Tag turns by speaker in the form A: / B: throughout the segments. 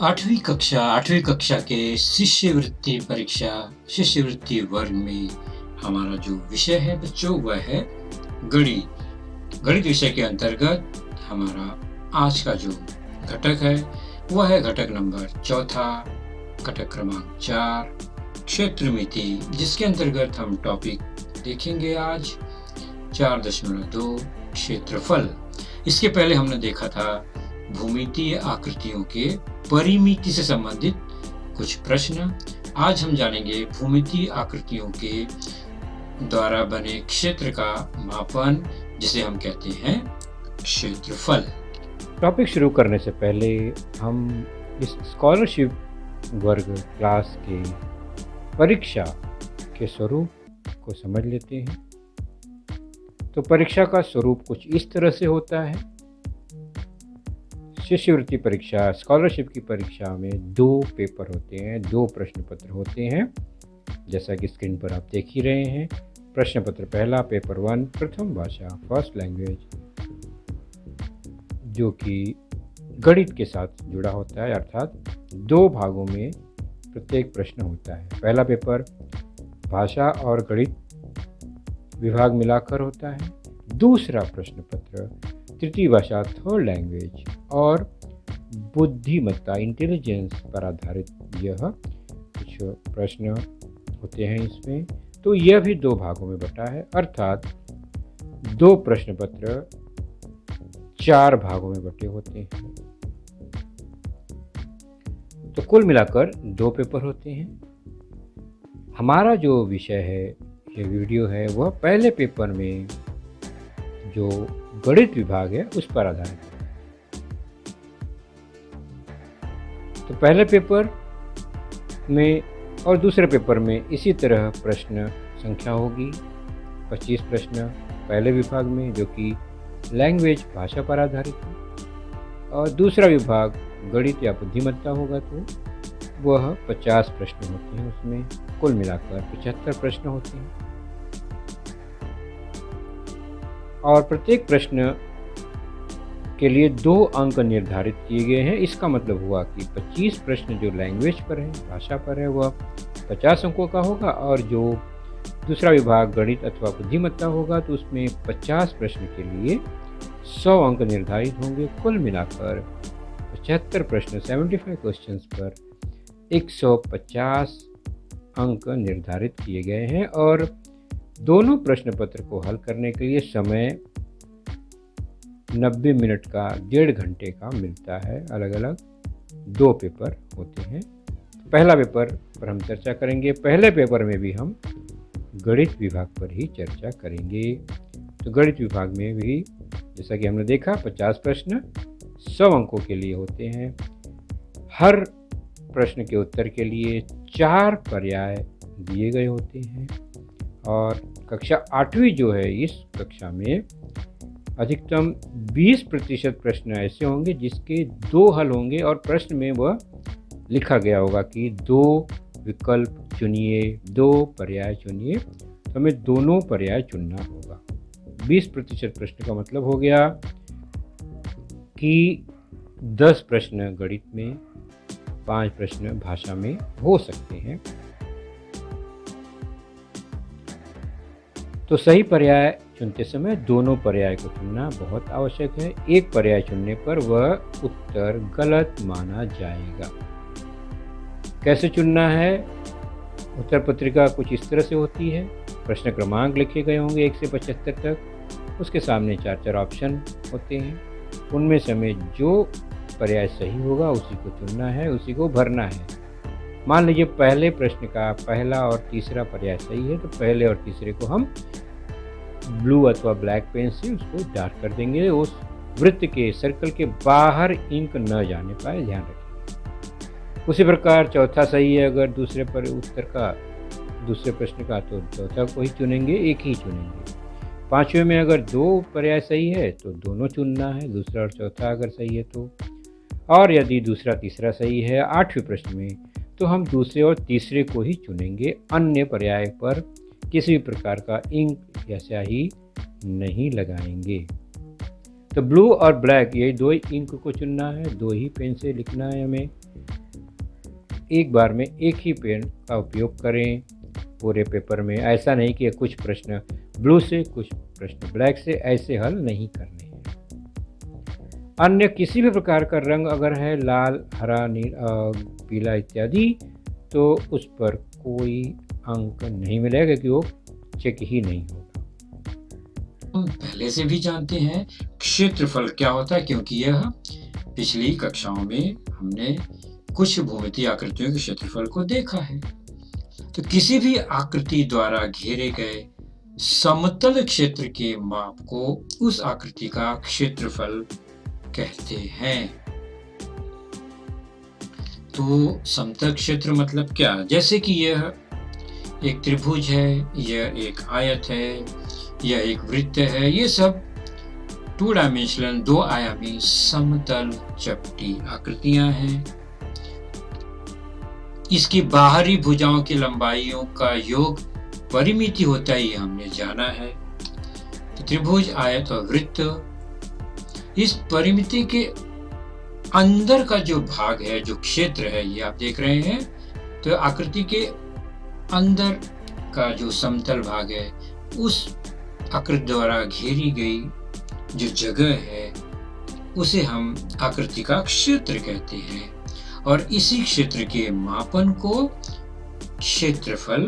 A: आठवीं कक्षा के शिष्यवृत्ति वर्ग में हमारा जो विषय है बच्चों वह है गणित। गणित विषय के अंतर्गत हमारा आज का जो घटक है वह है घटक नंबर 4, घटक क्रमांक 4, क्षेत्रमिति, जिसके अंतर्गत हम टॉपिक देखेंगे आज 4.2 क्षेत्रफल। इसके पहले हमने देखा था भूमितीय आकृतियों के परिमिति से संबंधित कुछ प्रश्न। आज हम जानेंगे भूमितीय आकृतियों के द्वारा बने क्षेत्र का मापन, जिसे हम कहते हैं क्षेत्रफल।
B: टॉपिक शुरू करने से पहले हम इस स्कॉलरशिप वर्ग क्लास के परीक्षा के स्वरूप को समझ लेते हैं। तो परीक्षा का स्वरूप कुछ इस तरह से होता है। शिष्यवृत्ति परीक्षा, स्कॉलरशिप की परीक्षा में 2 पेपर होते हैं, 2 प्रश्न पत्र होते हैं, जैसा कि स्क्रीन पर आप देख ही रहे हैं। प्रश्न पत्र पहला, पेपर 1, प्रथम भाषा, फर्स्ट लैंग्वेज, जो कि गणित के साथ जुड़ा होता है, अर्थात 2 भागों में प्रत्येक प्रश्न होता है। पहला पेपर भाषा और गणित विभाग मिलाकर होता है। दूसरा प्रश्न पत्र तृतीय भाषा, थर्ड लैंग्वेज और बुद्धिमत्ता, इंटेलिजेंस पर आधारित यह कुछ प्रश्न होते हैं इसमें। तो यह भी 2 भागों में बटा है, अर्थात 2 प्रश्न पत्र 4 भागों में बटे होते हैं। तो कुल मिलाकर 2 पेपर होते हैं। हमारा जो विषय है, ये वीडियो है, वह पहले पेपर में जो गणित विभाग है उस पर आधारित है। तो पहले पेपर में और दूसरे पेपर में इसी तरह प्रश्न संख्या होगी। 25 प्रश्न पहले विभाग में, जो कि लैंग्वेज भाषा पर आधारित है, और दूसरा विभाग गणित या बुद्धिमत्ता होगा तो वह 50 प्रश्न होते हैं। उसमें कुल मिलाकर 75 प्रश्न होते हैं, और प्रत्येक प्रश्न के लिए 2 अंक निर्धारित किए गए हैं। इसका मतलब हुआ कि 25 प्रश्न जो लैंग्वेज पर है, भाषा पर है, वह 50 अंकों का होगा, और जो दूसरा विभाग गणित अथवा बुद्धिमत्ता होगा तो उसमें 50 प्रश्न के लिए 100 अंक निर्धारित होंगे। कुल मिलाकर 75 प्रश्न, 75 क्वेश्चंस पर 150 अंक निर्धारित किए गए हैं, और दोनों प्रश्न पत्र को हल करने के लिए समय 90 मिनट का, 1.5 घंटे का मिलता है। अलग अलग 2 पेपर होते हैं। पहला पेपर पर हम चर्चा करेंगे। पहले पेपर में भी हम गणित विभाग पर ही चर्चा करेंगे। तो गणित विभाग में भी जैसा कि हमने देखा 50 प्रश्न 100 अंकों के लिए होते हैं। हर प्रश्न के उत्तर के लिए 4 पर्याय दिए गए होते हैं, और कक्षा 8वीं जो है, इस कक्षा में अधिकतम 20% प्रश्न ऐसे होंगे जिसके 2 हल होंगे, और प्रश्न में वह लिखा गया होगा कि 2 विकल्प चुनिए, 2 पर्याय चुनिए, तो हमें दोनों पर्याय चुनना होगा। 20% प्रश्न का मतलब हो गया कि 10 प्रश्न गणित में, 5 प्रश्न भाषा में हो सकते हैं। तो सही पर्याय चुनते समय दोनों पर्याय को चुनना बहुत आवश्यक है। एक पर्याय चुनने पर वह उत्तर गलत माना जाएगा। कैसे चुनना है? उत्तर पत्रिका कुछ इस तरह से होती है। प्रश्न क्रमांक लिखे गए होंगे 1 से 75 तक। उसके सामने 4 ऑप्शन होते हैं। उनमें से हमें जो पर्याय सही होगा उसी को चुनना है, उसी को भरना है। मान लीजिए पहले प्रश्न का पहला और तीसरा पर्याय सही है, तो पहले और तीसरे को हम ब्लू अथवा ब्लैक पेन से उसको डार्क कर देंगे। उस वृत्त के, सर्कल के बाहर इंक न जाने पाए, ध्यान रखें। उसी प्रकार चौथा सही है अगर दूसरे प्रश्न का, तो चौथा को ही चुनेंगे, एक ही चुनेंगे। 5वें में अगर 2 पर्याय सही है तो दोनों चुनना है, दूसरा और चौथा अगर सही है तो। और यदि दूसरा तीसरा सही है 8वें प्रश्न में, तो हम दूसरे और तीसरे को ही चुनेंगे, अन्य पर्याय पर किसी भी प्रकार का इंक या स्याही नहीं लगाएंगे। तो ब्लू और ब्लैक, ये 2 ही इंक को चुनना है, 2 ही पेन से लिखना है हमें। एक बार में एक ही पेन का उपयोग करें पूरे पेपर में। ऐसा नहीं कि कुछ प्रश्न ब्लू से कुछ प्रश्न ब्लैक से, ऐसे हल नहीं करने हैं। अन्य किसी भी प्रकार का रंग अगर है लाल, हरा, पीला इत्यादि, तो उस पर कोई अंक नहीं मिलेगा क्योंकि वो चेक ही नहीं होगा।
A: हम पहले से भी जानते हैं क्षेत्रफल क्या होता है, क्योंकि यह पिछली कक्षाओं में हमने कुछ भूमितीय आकृतियों के क्षेत्रफल को देखा है। तो किसी भी आकृति द्वारा घेरे गए समतल क्षेत्र के माप को उस आकृति का क्षेत्रफल कहते हैं। तो समतल क्षेत्र मतलब क्या? जैसे कि यह एक त्रिभुज है, यह एक आयत है, यह एक वृत्त है, ये सब 2 डायमेंशनल 2 आयामी समतल चपटी आकृतियां हैं। इसकी बाहरी भुजाओं की लंबाइयों का योग परिमिति होता है, ये हमने जाना है। तो त्रिभुज, आयत और वृत्त, इस परिमिति के अंदर का जो भाग है, जो क्षेत्र है, ये आप देख रहे हैं। तो आकृति के अंदर का जो समतल भाग है, उस आकृति द्वारा घेरी गई जो जगह है, उसे हम आकृति का क्षेत्र कहते हैं और इसी क्षेत्र के मापन को क्षेत्रफल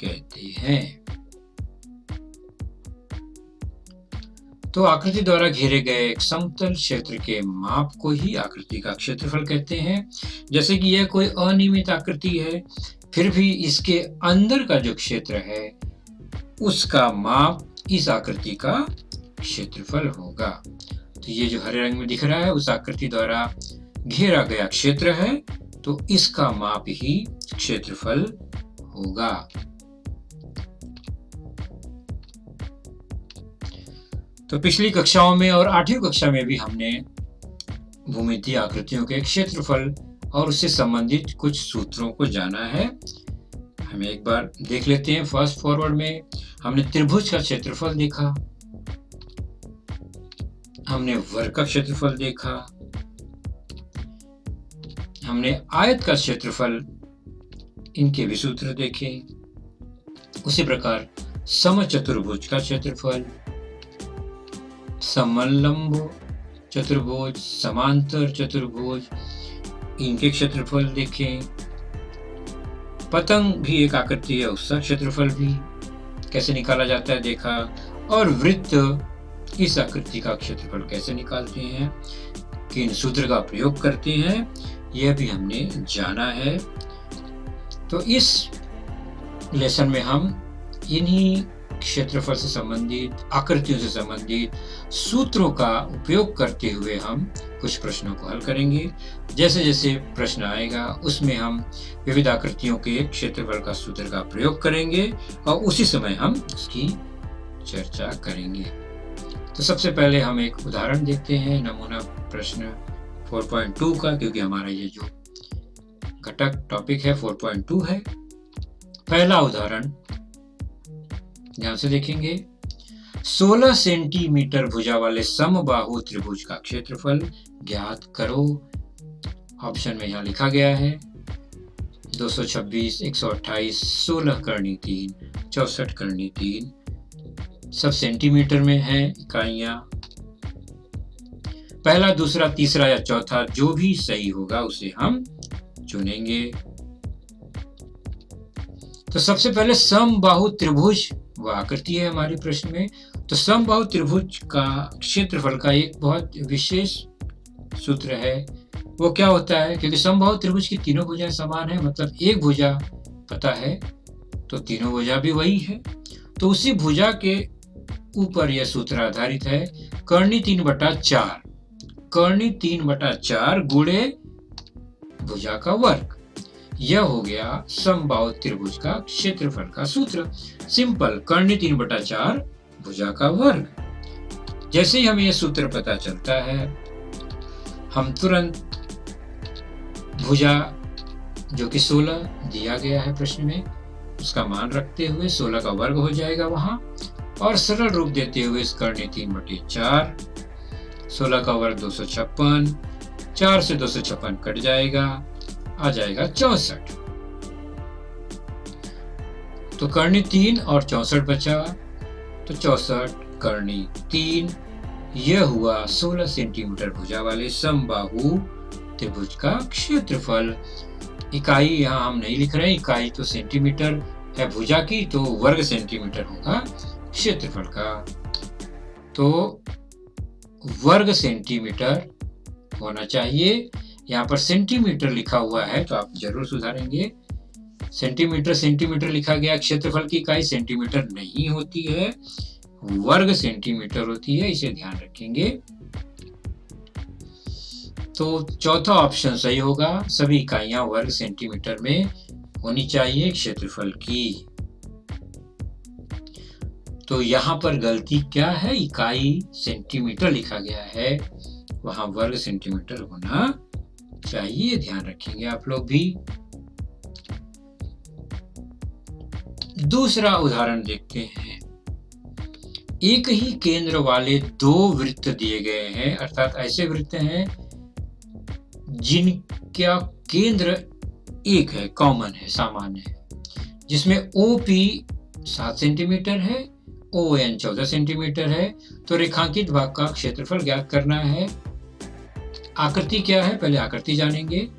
A: कहते हैं। तो आकृति द्वारा घेरे गए एक समतल क्षेत्र के माप को ही आकृति का क्षेत्रफल कहते हैं। जैसे कि यह कोई अनियमित आकृति है, फिर भी इसके अंदर का जो क्षेत्र है, उसका माप इस आकृति का क्षेत्रफल होगा। तो ये जो हरे रंग में दिख रहा है, उस आकृति द्वारा घेरा गया क्षेत्र है, तो इसका माप ही क्षेत्रफल होगा। तो पिछली कक्षाओं में और 8वीं कक्षा में भी हमने भूमितीय आकृतियों के क्षेत्रफल और उससे संबंधित कुछ सूत्रों को जाना है। हमें एक बार देख लेते हैं। फर्स्ट फॉरवर्ड में हमने त्रिभुज का क्षेत्रफल देखा, हमने वर्ग का क्षेत्रफल देखा, हमने आयत का क्षेत्रफल, इनके भी सूत्र देखे। उसी प्रकार समचतुर्भुज का क्षेत्रफल, समलंब चतुर्भुज, समांतर चतुर्भुज, इनके क्षेत्रफल देखें। पतंग भी एक आकृति है, उसका क्षेत्रफल भी कैसे निकाला जाता है देखा। और वृत्त, इस आकृति का क्षेत्रफल कैसे निकालते हैं, किन सूत्र का प्रयोग करते हैं, यह भी हमने जाना है। तो इस लेसन में हम इन्हीं क्षेत्रफल से संबंधित, आकृतियों से संबंधित सूत्रों का उपयोग करते हुए हम कुछ प्रश्नों को हल करेंगे। जैसे जैसे प्रश्न आएगा उसमें हम विविध आकृतियों के क्षेत्रफल का सूत्र का प्रयोग करेंगे और उसी समय हम उसकी चर्चा करेंगे। तो सबसे पहले हम एक उदाहरण देखते हैं, नमूना प्रश्न 4.2 का, क्योंकि हमारा ये जो घटक टॉपिक है 4.2 है। पहला उदाहरण ध्यान से देखेंगे। 16 सेंटीमीटर भुजा वाले समबाहु त्रिभुज का क्षेत्रफल ज्ञात करो। ऑप्शन में यहाँ लिखा गया है 226, 128, 16 करनी 3, 64 करनी 3, सब सेंटीमीटर में है इकाइयां। पहला, दूसरा, तीसरा या चौथा जो भी सही होगा उसे हम चुनेंगे। तो सबसे पहले समबाहु त्रिभुज वह आकृति है हमारे प्रश्न में। तो समबाहु त्रिभुज का क्षेत्रफल का एक बहुत विशेष सूत्र है। वो क्या होता है, क्योंकि समबाहु त्रिभुज की तीनों भुजाएं समान है, मतलब एक भुजा पता है तो तीनों भुजा भी वही है। तो उसी भुजा के ऊपर यह सूत्र आधारित है, कर्णी 3/4, कर्णी 3/4 गुणे भुजा का वर्ग। यह हो गया समबाहु त्रिभुज का क्षेत्रफल का सूत्र। सिंपल, कर्णी 3/4 भुजा का वर्ग। जैसे ही हमें यह सूत्र पता चलता है, हम तुरंत भुजा जो कि 16 दिया गया है प्रश्न में, उसका मान रखते हुए 16 का वर्ग हो जाएगा वहां, और सरल रूप देते हुए इस कर्णी 3/4, 16 का वर्ग 256, 4 से 256 कट जाएगा। आ जाएगा 64। तो कर्णी 3 और 64 बचा, तो 64 कर्णी 3, यह हुआ 16 सेंटीमीटर भुजा वाले समबाहु त्रिभुज का क्षेत्रफल। इकाई यहाँ हम नहीं लिख रहे हैं, इकाई तो सेंटीमीटर है भुजा की, तो वर्ग सेंटीमीटर होगा क्षेत्रफल का। तो वर्ग सेंटीमीटर होना चाहिए। यहाँ पर सेंटीमीटर लिखा हुआ है तो आप जरूर सुधारेंगे। सेंटीमीटर लिखा गया, क्षेत्रफल की इकाई सेंटीमीटर नहीं होती है, वर्ग सेंटीमीटर होती है, इसे ध्यान रखेंगे। तो चौथा ऑप्शन सही होगा, सभी इकाइयां वर्ग सेंटीमीटर में होनी चाहिए क्षेत्रफल की। तो यहाँ पर गलती क्या है, इकाई सेंटीमीटर लिखा गया है, वहां वर्ग सेंटीमीटर होना चाहिए, ध्यान रखेंगे आप लोग भी। दूसरा उदाहरण देखते हैं। एक ही केंद्र वाले दो वृत्त दिए गए हैं, अर्थात ऐसे वृत्त हैं जिनका केंद्र एक है, कॉमन है, सामान्य है, जिसमें OP 7 सेंटीमीटर है, ON 14 सेंटीमीटर है। तो रेखांकित भाग का क्षेत्रफल ज्ञात करना है। आकृति क्या है, पहले आकृति जानेंगे।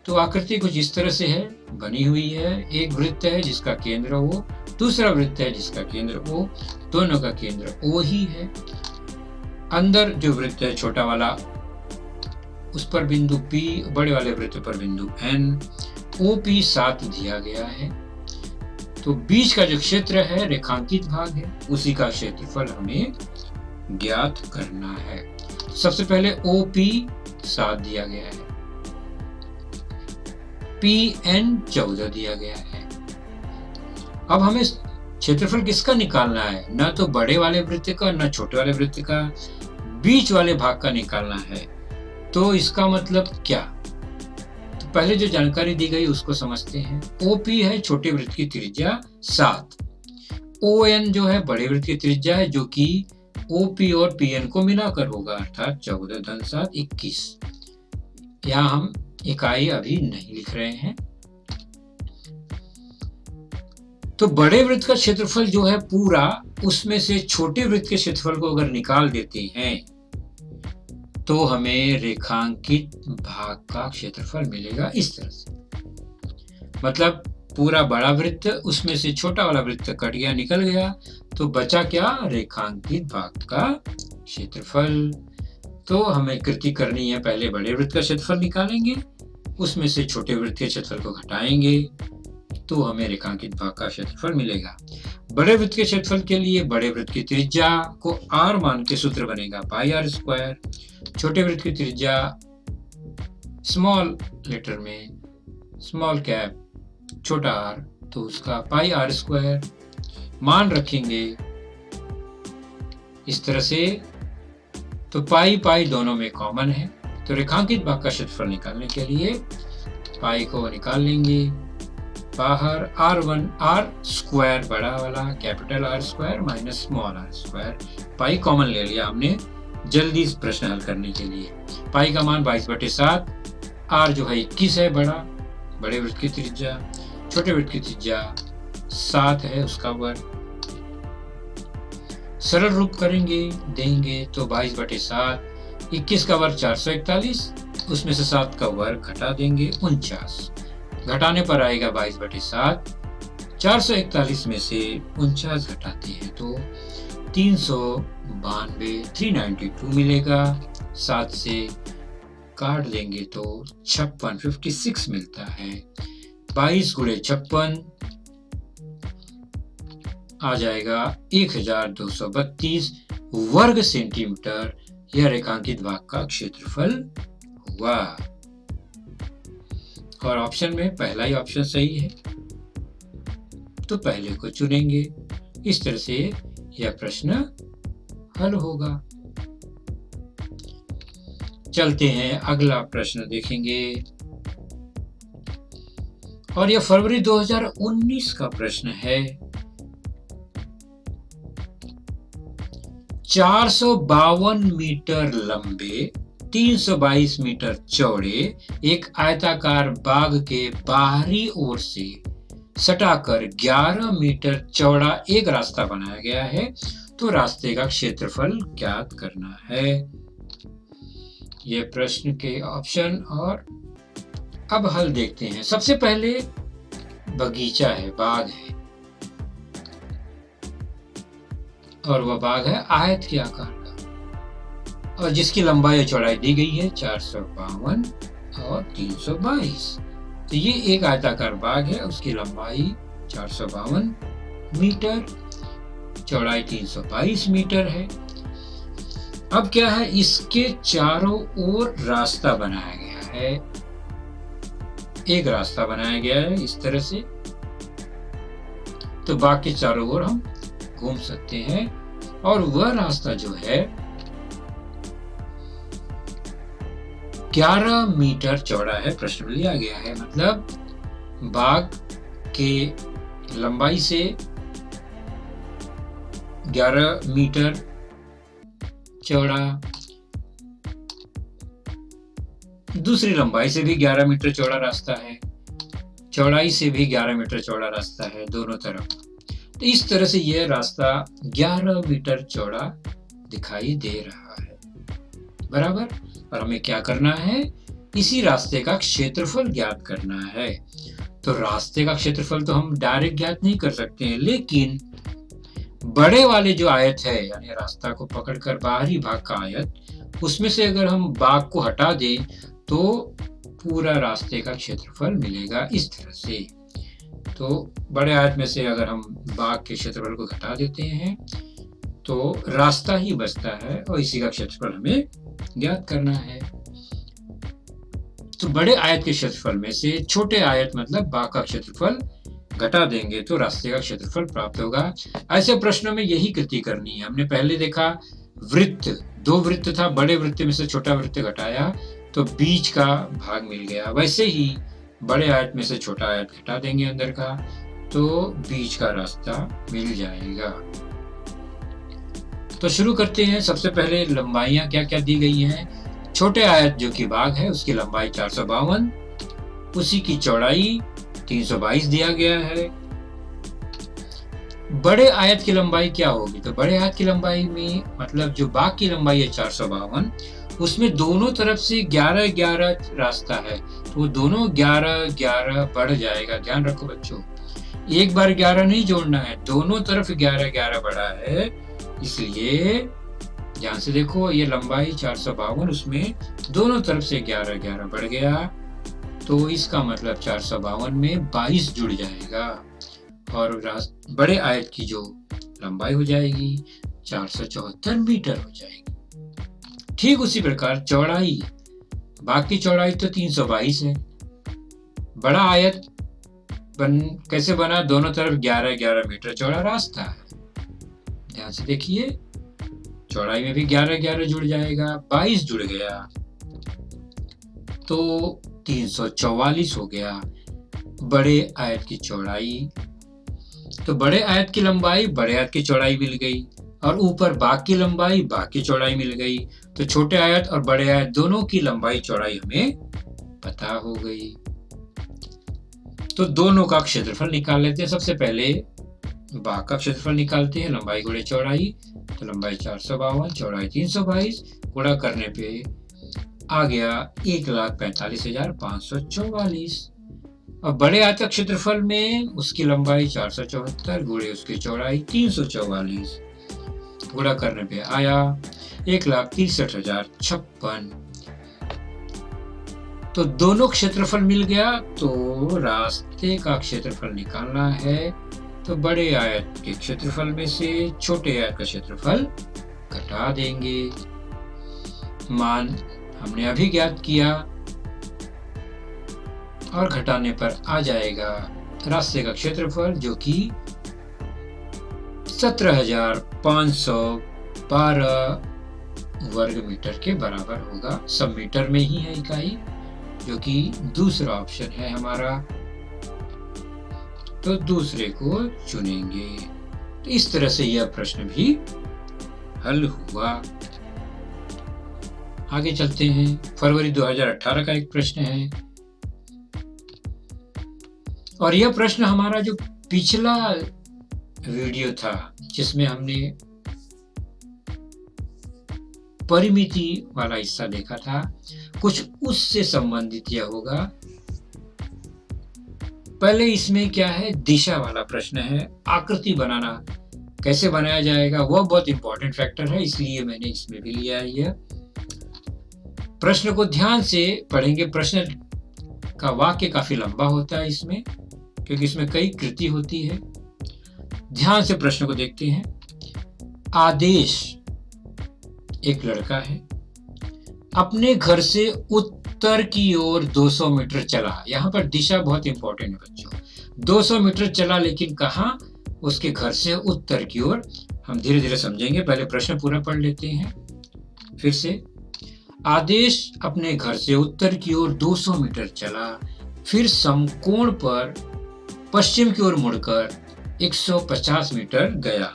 A: तो आकृति कुछ इस तरह से है, बनी हुई है। एक वृत्त है जिसका केंद्र O, दूसरा वृत्त है जिसका केंद्र O, दोनों का केंद्र O ही है। अंदर जो वृत्त है छोटा वाला, उस पर बिंदु P, बड़े वाले वृत्त पर बिंदु N, OP 7 दिया गया है। तो बीच का जो क्षेत्र है, रेखांकित भाग है, उसी का क्षेत्रफल हमें ज्ञात करना है। सबसे पहले OP 7 दिया गया है, PN 14 दिया गया है। अब हमें क्षेत्रफल किसका निकालना है, न तो बड़े वाले वृत्त का, न छोटे वाले वृत्त का, बीच वाले भाग का निकालना है। तो इसका मतलब क्या, तो पहले जो जानकारी दी गई उसको समझते हैं। OP है छोटे वृत्त की त्रिज्या 7, ON जो है बड़े वृत्त की त्रिज्या है, जो कि OP और PN को मिलाकर होगा, अर्थात 14 धन 7 21। यहाँ हम इकाई अभी नहीं लिख रहे हैं। तो बड़े वृत्त का क्षेत्रफल जो है पूरा, उसमें से छोटे वृत्त के क्षेत्रफल को अगर निकाल देते हैं तो हमें रेखांकित भाग का क्षेत्रफल मिलेगा इस तरह से। मतलब पूरा बड़ा वृत्त, उसमें से छोटा वाला वृत्त कट गया, निकल गया, तो बचा क्या, रेखांकित भाग का क्षेत्रफल। तो हमें कृति करनी है, पहले बड़े वृत्त का क्षेत्रफल निकालेंगे, उसमें से छोटे वृत्त के क्षेत्रफल को घटाएंगे, तो हमें रेखांकित भाग का क्षेत्रफल मिलेगा। बड़े वृत्त के क्षेत्रफल के लिए बड़े वृत्त की त्रिज्या को r मान के सूत्र बनेगा पाई r स्क्वायर, छोटे वृत्त की त्रिज्या स्मॉल लेटर में स्मॉल कैप छोटा r, तो उसका पाई r स्क्वायर मान रखेंगे इस तरह से। तो पाई पाई दोनों में कॉमन है, तो रेखांकित भाग का क्षेत्रफल निकालने के लिए पाई को निकाल लेंगे बाहर। r1 r स्क्वायर बड़ा वाला capital R square minus small r square, pi common ले लिया हमने जल्दी इस प्रश्न हल करने के लिए। पाई का मान 22/7, r जो है 21 है बड़े वृत्त की त्रिज्या, छोटे वृत्त की त्रिज्या 7 है, उसका वर्ग। सरल रूप करेंगे देंगे तो 22/7, 21 का वर्ग 441, उसमें से 7 का वर्ग घटा देंगे 49, घटाने पर आएगा 22/7। 441 में से 49 घटाते हैं तो 392 मिलेगा, 7 से काट देंगे तो 56 मिलता है। 22 × 56 आ जाएगा 1232 वर्ग सेंटीमीटर, यह रेखांकित भाग का क्षेत्रफल हुआ। और ऑप्शन में पहला ही ऑप्शन सही है, तो पहले को चुनेंगे। इस तरह से यह प्रश्न हल होगा। चलते हैं अगला प्रश्न देखेंगे, और यह फरवरी 2019 का प्रश्न है। 452 मीटर लंबे 322 मीटर चौड़े एक आयताकार बाग के बाहरी ओर से सटाकर 11 मीटर चौड़ा एक रास्ता बनाया गया है, तो रास्ते का क्षेत्रफल ज्ञात करना है। ये प्रश्न के ऑप्शन और अब हल देखते हैं। सबसे पहले बगीचा है, बाग है, और वह बाग है आयत के आकार का, और जिसकी लंबाई और चौड़ाई दी गई है 452 और 322। तो ये एक आयताकार बाग है, उसकी लंबाई 452 मीटर, चौड़ाई 322 मीटर है। अब क्या है, इसके चारों ओर रास्ता बनाया गया है, एक रास्ता बनाया गया है इस तरह से, तो बाग के चारों ओर हम घूम सकते हैं। और वह रास्ता जो है 11 मीटर चौड़ा है, प्रश्न में लिया गया है, मतलब बाग के लंबाई से 11 मीटर चौड़ा, दूसरी लंबाई से भी 11 मीटर चौड़ा रास्ता है, चौड़ाई से भी 11 मीटर चौड़ा रास्ता है दोनों तरफ। तो इस तरह से यह रास्ता 11 मीटर चौड़ा दिखाई दे रहा है, बराबर। और हमें क्या करना है, इसी रास्ते का क्षेत्रफल ज्ञात करना है। तो रास्ते का क्षेत्रफल तो हम डायरेक्ट ज्ञात नहीं कर सकते हैं, लेकिन बड़े वाले जो आयत है, यानी रास्ता को पकड़कर बाहरी भाग का आयत, उसमें से अगर हम बाग को हटा दें तो पूरा रास्ते का क्षेत्रफल मिलेगा इस तरह से। तो बड़े आयत में से अगर हम बाग के क्षेत्रफल को घटा देते हैं तो रास्ता ही बचता है, और इसी का क्षेत्रफल हमें ज्ञात करना है। तो बड़े आयत के क्षेत्रफल में से छोटे आयत मतलब बाग का क्षेत्रफल घटा देंगे तो रास्ते का क्षेत्रफल प्राप्त होगा। ऐसे प्रश्नों में यही कृति करनी है। हमने पहले देखा वृत्त, 2 वृत्त था, बड़े वृत्त में से छोटा वृत्त घटाया तो बीच का भाग मिल गया। वैसे ही बड़े आयत में से छोटा आयत घटा देंगे अंदर का, तो बीच का रास्ता मिल जाएगा। तो शुरू करते हैं। सबसे पहले लंबाइयां क्या क्या दी गई हैं। छोटे आयत जो कि बाग है, उसकी लंबाई 452, उसी की चौड़ाई 322 दिया गया है। बड़े आयत की लंबाई क्या होगी, तो बड़े आयत की लंबाई में मतलब जो बाग की लंबाई है 452, उसमें दोनों तरफ से 11-11 रास्ता है, तो वो दोनों 11-11 बढ़ जाएगा। ध्यान रखो बच्चों, एक बार 11 नहीं जोड़ना है, दोनों तरफ 11-11 बढ़ा है, इसलिए ध्यान से देखो। ये लंबाई 452, उसमें दोनों तरफ से 11-11 बढ़ गया, तो इसका मतलब 452 में 22 जुड़ जाएगा, और बड़े आयत की जो लंबाई हो जाएगी 474 मीटर हो जाएगी। ठीक उसी प्रकार चौड़ाई, बाग की चौड़ाई तो 322 है। बड़ा आयत कैसे बना, दोनों तरफ 11-11 मीटर चौड़ा रास्ता है। ध्यान से देखिए, चौड़ाई में भी 11-11 जुड़ जाएगा, 22 जुड़ गया तो 344 हो गया बड़े आयत की चौड़ाई। तो बड़े आयत की लंबाई बड़े आयत की चौड़ाई मिल गई, और ऊपर बाग की लंबाई बाग की चौड़ाई मिल गई। तो छोटे आयत और बड़े आयत दोनों की लंबाई चौड़ाई हमें पता हो गई। तो दोनों का क्षेत्रफल निकाल लेते हैं। सबसे पहले बाग का क्षेत्रफल निकालते हैं, लंबाई गुणे चौड़ाई। तो लंबाई 452, चौड़ाई 322, गुणा करने पे आ गया 1,45,544। और बड़े आयत का क्षेत्रफल में उसकी लंबाई 474 गुणे उसकी चौड़ाई 344, गुणा करने पे आया 1,63,056। तो दोनों क्षेत्रफल मिल गया, तो रास्ते का क्षेत्रफल निकालना है। तो बड़े आयत के क्षेत्रफल में से छोटे आयत का क्षेत्रफल घटा देंगे। मान हमने अभी ज्ञात किया, और घटाने पर आ जाएगा रास्ते का क्षेत्रफल जो कि 17,512 वर्ग मीटर के बराबर होगा। सब मीटर में ही है इकाई, जो कि दूसरा ऑप्शन है हमारा। तो दूसरे को चुनेंगे। तो इस तरह से यह प्रश्न भी हल हुआ। आगे चलते हैं। फरवरी 2018 का एक प्रश्न है और यह प्रश्न हमारा जो पिछला वीडियो था जिसमें हमने परिमिति वाला हिस्सा देखा था, कुछ उससे संबंधित यह होगा। पहले इसमें क्या है, दिशा वाला प्रश्न है। आकृति बनाना कैसे बनाया जाएगा वह बहुत इंपॉर्टेंट फैक्टर है, इसलिए मैंने इसमें भी लिया है। यह प्रश्न को ध्यान से पढ़ेंगे। प्रश्न का वाक्य काफी लंबा होता है इसमें, क्योंकि इसमें कई कृति होती है। ध्यान से प्रश्न को देखते हैं। आदेश एक लड़का है, अपने घर से उत्तर की ओर 200 मीटर चला। यहाँ पर दिशा बहुत इंपॉर्टेंट है बच्चों। 200 मीटर चला, लेकिन कहाँ? उसके घर से उत्तर की ओर। हम धीरे धीरे समझेंगे, पहले प्रश्न पूरा पढ़ लेते हैं फिर से। आदेश अपने घर से उत्तर की ओर 200 मीटर चला, फिर समकोण पर पश्चिम की ओर मुड़कर 150 मीटर गया।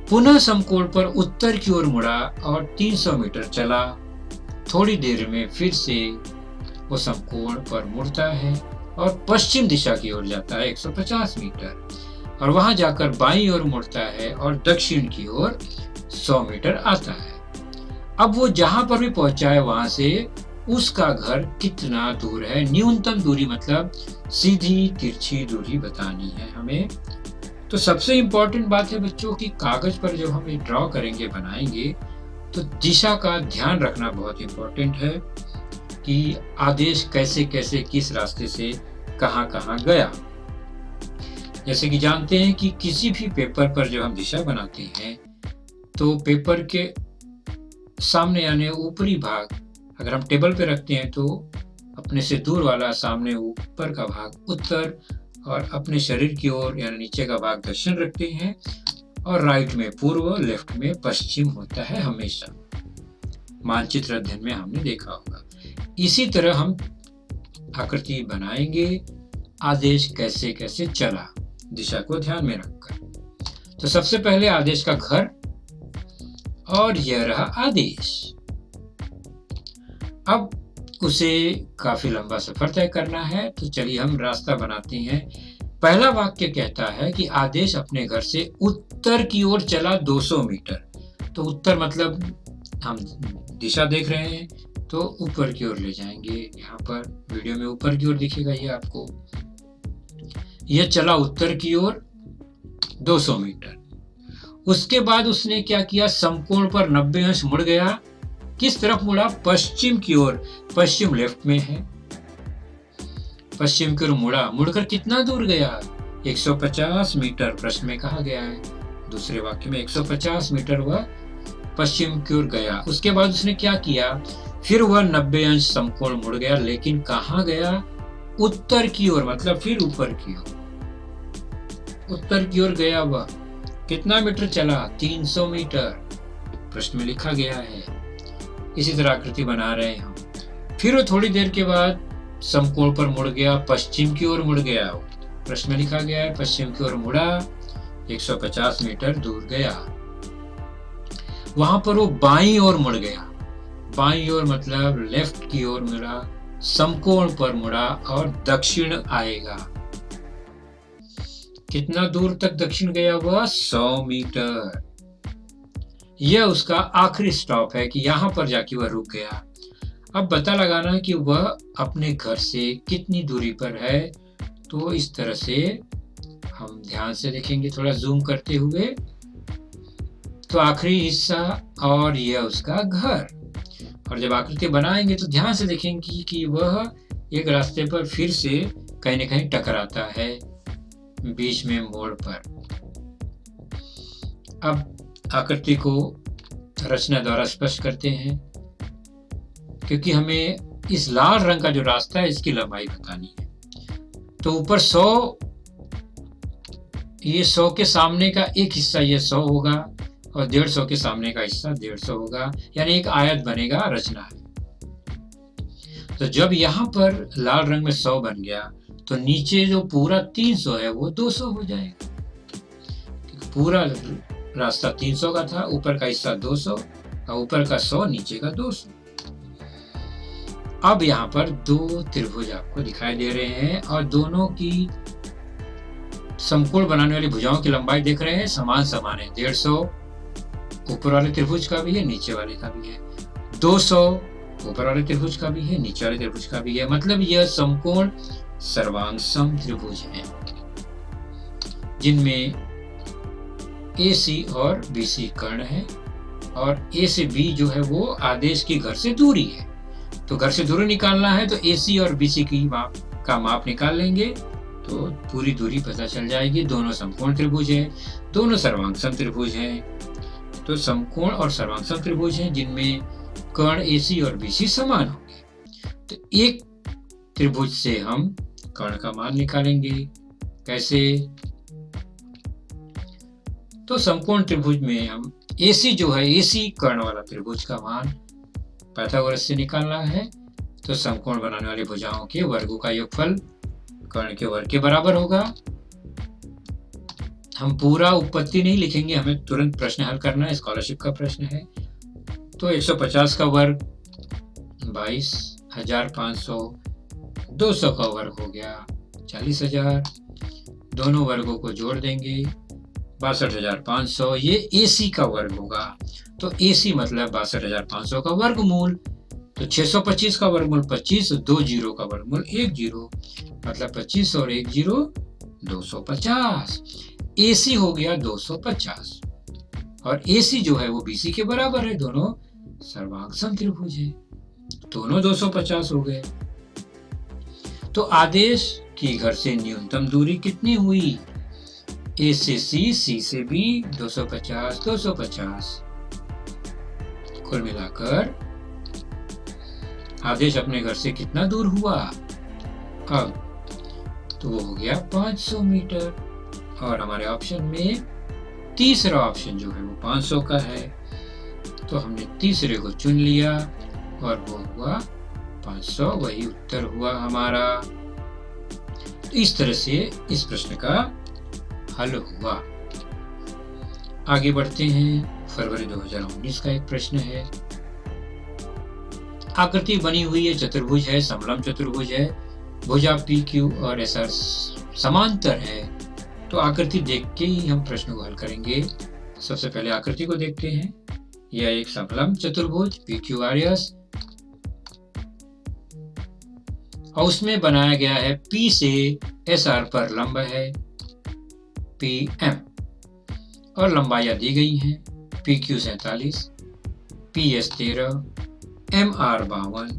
A: पुनः समकोण पर उत्तर की ओर मुड़ा और 300 मीटर चला। थोड़ी देर में फिर से वो समकोण पर मुड़ता है और पश्चिम दिशा की ओर जाता है 150 मीटर, और वहां जाकर बाईं ओर मुड़ता है और दक्षिण की ओर 100 मीटर आता है। अब वो जहां पर भी पहुंचा है वहां से उसका घर कितना दूर है? न्यूनतम दूरी मतलब सीधी तिरछी दूरी बतानी है हमें। तो सबसे इंपॉर्टेंट बात है बच्चों कि कागज पर जब हम ये ड्रॉ करेंगे, बनाएंगे, तो दिशा का ध्यान रखना बहुत इंपॉर्टेंट है कि आदेश कैसे कैसे किस रास्ते से कहां कहां गया। जैसे कि जानते हैं कि किसी भी पेपर पर जब हम दिशा बनाते हैं तो पेपर के सामने यानी ऊपरी भाग अगर हम टेबल पे रखते हैं तो अपने से दूर वाला सामने ऊपर का भाग उत्तर और अपने शरीर की ओर यानी नीचे का भाग दक्षिण रखते हैं, और राइट में पूर्व, लेफ्ट में पश्चिम होता है हमेशा। मानचित्र अध्ययन में हमने देखा होगा। इसी तरह हम आकृति बनाएंगे, आदेश कैसे कैसे चला, दिशा को ध्यान में रखकर। तो सबसे पहले आदेश का घर, और यह रहा आदेश। अब उसे काफी लंबा सफर तय करना है, तो चलिए हम रास्ता बनाते हैं। पहला वाक्य कहता है कि आदेश अपने घर से उत्तर की ओर चला 200 मीटर। तो उत्तर मतलब हम दिशा देख रहे हैं तो ऊपर की ओर ले जाएंगे। यहाँ पर वीडियो में ऊपर की ओर दिखेगा ये आपको। यह चला उत्तर की ओर 200 मीटर। उसके बाद उसने क्या किया? समकोण पर 90 अंश मुड़ गया। किस तरफ मुड़ा? पश्चिम की ओर। पश्चिम लेफ्ट में है, पश्चिम की ओर मुड़ा। मुड़कर कितना दूर गया? 150 मीटर प्रश्न में कहा गया है। दूसरे वाक्य में 150 मीटर वह पश्चिम की ओर गया। उसके बाद उसने क्या किया? फिर वह 90 अंश समकोण मुड़ गया, लेकिन कहाँ गया? उत्तर की ओर, मतलब फिर ऊपर की ओर। उत्तर की ओर गया वह। कितना मीटर चला? 300 मीटर प्रश्न में लिखा गया है। इसी तरह आकृति बना रहे हैं हम। फिर वो थोड़ी देर के बाद समकोण पर मुड़ गया, पश्चिम की ओर मुड़ गया। प्रश्न में लिखा गया है पश्चिम की ओर मुड़ा, 150 मीटर दूर गया। वहां पर वो बाईं ओर मुड़ गया। बाईं ओर मतलब लेफ्ट की ओर मुड़ा, समकोण पर मुड़ा और दक्षिण आएगा। कितना दूर तक दक्षिण गया वह? 100 मीटर। यह उसका आखिरी स्टॉप है कि यहां पर जाके वह रुक गया। अब पता लगाना है कि वह अपने घर से कितनी दूरी पर है। तो इस तरह से हम ध्यान से देखेंगे, थोड़ा जूम करते हुए। तो आखिरी हिस्सा और यह उसका घर। और जब आकृति बनाएंगे तो ध्यान से देखेंगे कि वह एक रास्ते पर फिर से कहीं न कहीं टकराता है, बीच में मोड़ पर। अब आकृति को रचना द्वारा स्पष्ट करते हैं, क्योंकि हमें इस लाल रंग का जो रास्ता है इसकी लंबाई बतानी है। तो ऊपर 100, ये 100 के सामने का एक हिस्सा ये 100 होगा और 150 के सामने का हिस्सा 150 होगा, यानी एक आयत बनेगा, रचना है। तो जब यहाँ पर लाल रंग में 100 बन गया तो नीचे जो पूरा 300 है वो 200 हो जाएगा। पूरा रास्ता 300 का था, ऊपर का हिस्सा 200, और ऊपर का 100 नीचे का 200। अब यहाँ पर दो त्रिभुज आपको दिखाई दे रहे हैं और दोनों की समकोण बनाने वाली भुजाओं की लंबाई देख रहे हैं समान समान है। 150 ऊपर वाले त्रिभुज का भी है, नीचे वाले का भी है। 200 ऊपर वाले त्रिभुज का भी है, नीचे वाले त्रिभुज का भी है। मतलब यह समकोण सर्वांगसम त्रिभुज है जिनमें AC और BC कर्ण है और A से B जो है वो आदेश की घर से दूरी है। तो घर से दूरी निकालना है तो AC और BC की माप निकाल लेंगे तो पूरी दूरी पता चल जाएगी। दोनों समकोण त्रिभुज है, दोनों सर्वांगसम त्रिभुज हैं। तो समकोण और सर्वांगसम त्रिभुज हैं जिनमें कर्ण AC और BC समान होंगे। तो एक त्रिभुज से हम कर्ण का मान निकालेंगे। कैसे? तो समकोण त्रिभुज में हम AC जो है, AC कर्ण वाला त्रिभुज का मान पाइथागोरस से निकालना है। तो समकोण बनाने वाली भुजाओं के वर्गों का योगफल कर्ण के वर्ग के बराबर होगा। हम पूरा उत्पत्ति नहीं लिखेंगे, हमें तुरंत प्रश्न हल करना है, स्कॉलरशिप का प्रश्न है। तो 150 का वर्ग 22,500, 200 का वर्ग हो गया 40,000। दोनों वर्गों को जोड़ देंगे 62,500। ये AC का वर्ग होगा। तो AC मतलब 62,500 का वर्गमूल। तो 625 का वर्गमूल 25, 2 जीरो का वर्गमूल 1 जीरो, मतलब 25 और 1 जीरो 250। AC हो गया 250 और AC जो है वो BC के बराबर है। दोनों सर्वांगसम त्रिभुज है, दोनों 250 हो गए। तो आदेश की घर से न्यूनतम दूरी कितनी हुई? A से C, C से B 250, 250। कुल मिलाकर आदेश अपने घर से कितना दूर हुआ? अब तो वो हो गया 500 मीटर। और हमारे ऑप्शन में तीसरा ऑप्शन जो है वो 500 का है। तो हमने तीसरे को चुन लिया और वो हुआ 500, वही उत्तर हुआ हमारा। तो इस तरह से इस प्रश्न का हल हुआ। आगे बढ़ते हैं। फरवरी 2019 का एक प्रश्न है। आकृति बनी हुई है, चतुर्भुज है, समलंब चतुर्भुज है, भुजा PQ और SR समांतर है। तो आकृति देख के ही हम प्रश्न को हल करेंगे। सबसे पहले आकृति को देखते हैं। यह एक समलंब चतुर्भुज PQRS और उसमें बनाया गया है P से SR पर लंब है PM और लंबाइयां दी गई हैं PQ 47, PS 13, MR 52,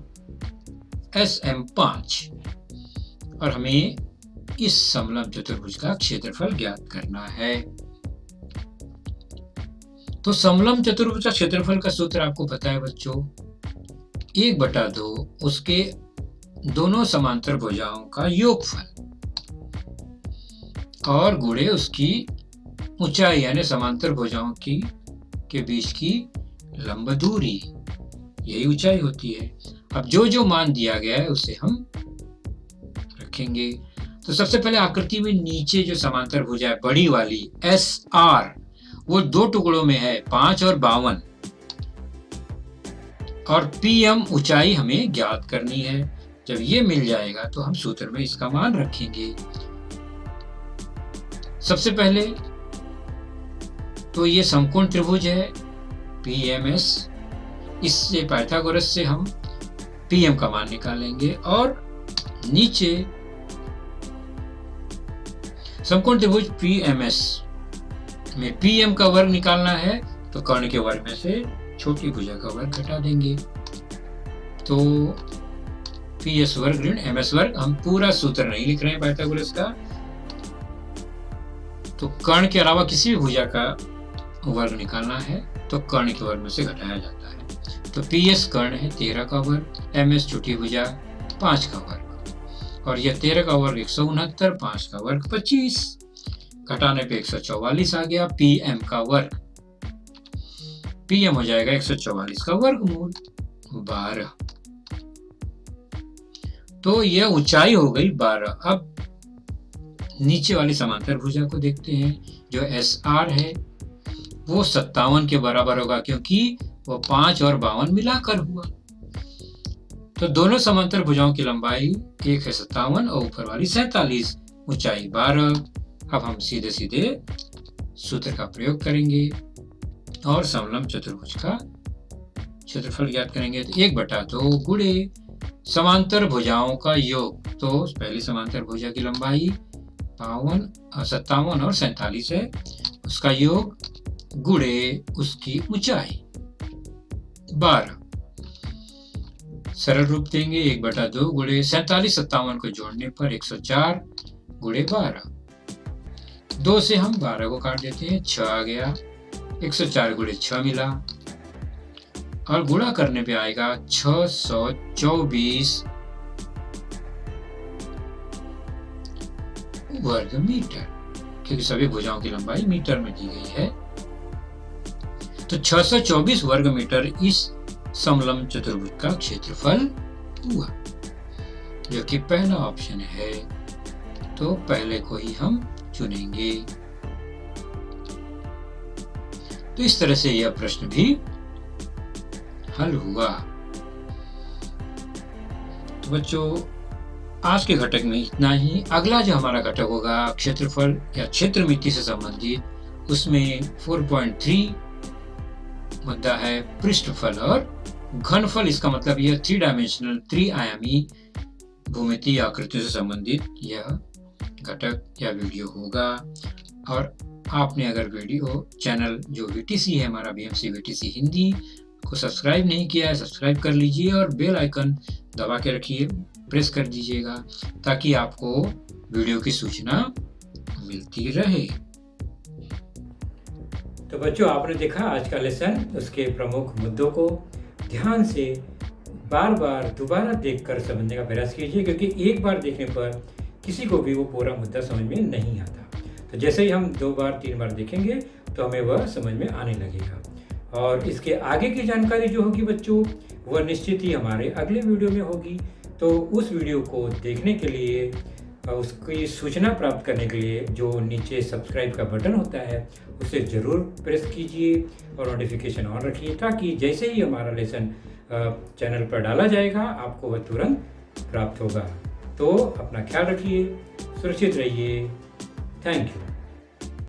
A: SM 5 और हमें इस समलंब चतुर्भुज का क्षेत्रफल ज्ञात करना है। तो समलंब चतुर्भुज का क्षेत्रफल का सूत्र आपको पता है बच्चों, 1/2 उसके दोनों समांतर भुजाओं का योगफल और गुणे उसकी ऊंचाई यानी समांतर भुजाओं की के बीच की लंब दूरी, यही ऊंचाई होती है। अब जो जो मान दिया गया है उसे हम रखेंगे। तो सबसे पहले आकृति में नीचे जो समांतर भुजा है बड़ी वाली SR, वो दो टुकड़ों में है 5 और 52 और PM ऊंचाई हमें ज्ञात करनी है। जब ये मिल जाएगा तो हम सूत्र में इसका मान रखेंगे। सबसे पहले तो ये समकोण त्रिभुज है PMS, इससे पाइथागोरस से हम PM का मान निकालेंगे और नीचे समकोण त्रिभुज PMS में PM का वर्ग निकालना है तो कर्ण के वर्ग में से छोटी भुजा का वर्ग घटा देंगे। तो PS वर्ग ऋण MS वर्ग, हम पूरा सूत्र नहीं लिख रहे हैं पाइथागोरस का। तो कर्ण के अलावा किसी भी भुजा का वर्ग निकालना है तो कर्ण के वर्ग में से घटाया जाता है। तो PS कर्ण है 13 का वर्ग, MS छोटी भुजा 5 का वर्ग और यह 13 का वर्ग 169, 5 का वर्ग 25, घटाने पे 144 आ गया। PM का वर्ग, PM हो जाएगा 144 का वर्गमूल 12। तो यह ऊंचाई हो गई 12। अब नीचे वाली समांतर भुजा को देखते हैं। जो SR है वो 57 के बराबर होगा क्योंकि वो 5 और 52 मिलाकर हुआ। तो दोनों समांतर भुजाओं की लंबाई एक है 57 और ऊपर वाली 47, ऊंचाई 12। अब हम सीधे सीधे सूत्र का प्रयोग करेंगे और समलंब चतुर्भुज का क्षेत्रफल ज्ञात करेंगे। तो 1/2 गुणे समांतर भुजाओं का योग। तो पहली समांतर भुजा की लंबाई 57 और 47 है, उसका योग गुणे उसकी ऊंचाई 12। सरल रूप देंगे 1/2 गुणे 47 57 को जोड़ने पर 104 गुणे 12। 2 से हम 12 को काट देते हैं, 6 आ गया। 104 गुणे 6 मिला और गुणा करने पे आएगा 624 वर्ग मीटर, क्योंकि सभी भुजाओं की लंबाई मीटर में दी गई है। तो 624 वर्ग मीटर इस समलंब चतुर्भुज का क्षेत्रफल हुआ, जो कि पहला ऑप्शन है। तो पहले को ही हम चुनेंगे। तो इस तरह से यह प्रश्न भी हल हुआ। तो बच्चों, आज के घटक में इतना ही। अगला जो हमारा घटक होगा क्षेत्रफल या क्षेत्रमिति से संबंधित, उसमें 4.3 मुद्दा है पृष्ठफल और घनफल। इसका मतलब यह 3 डायमेंशनल, त्रिआयामी भूमितीय आकृतियों से संबंधित यह घटक या वीडियो होगा। और आपने अगर वीडियो चैनल जो VTC है हमारा BMC VTC हिंदी को सब्सक्राइब नहीं किया है, सब्सक्राइब कर लीजिए और बेल आइकन दबा के रखिए, प्रेस कर दीजिएगा, ताकि आपको वीडियो की सूचना मिलती रहे। तो बच्चों, आपने देखा आज का लेसन, उसके प्रमुख मुद्दों को ध्यान से बार बार दोबारा देखकर समझने का प्रयास कीजिए, क्योंकि एक बार देखने पर किसी को भी वो पूरा मुद्दा समझ में नहीं आता। तो जैसे ही हम 2 बार 3 बार देखेंगे तो हमें वह समझ में आने लगेगा। और इसके आगे की जानकारी जो होगी बच्चों, वह निश्चित ही हमारे अगले वीडियो में होगी। तो उस वीडियो को देखने के लिए, उसकी सूचना प्राप्त करने के लिए जो नीचे सब्सक्राइब का बटन होता है उसे ज़रूर प्रेस कीजिए और नोटिफिकेशन ऑन रखिए, ताकि जैसे ही हमारा लेसन चैनल पर डाला जाएगा आपको वह तुरंत प्राप्त होगा। तो अपना ख्याल रखिए, सुरक्षित रहिए। Thank you.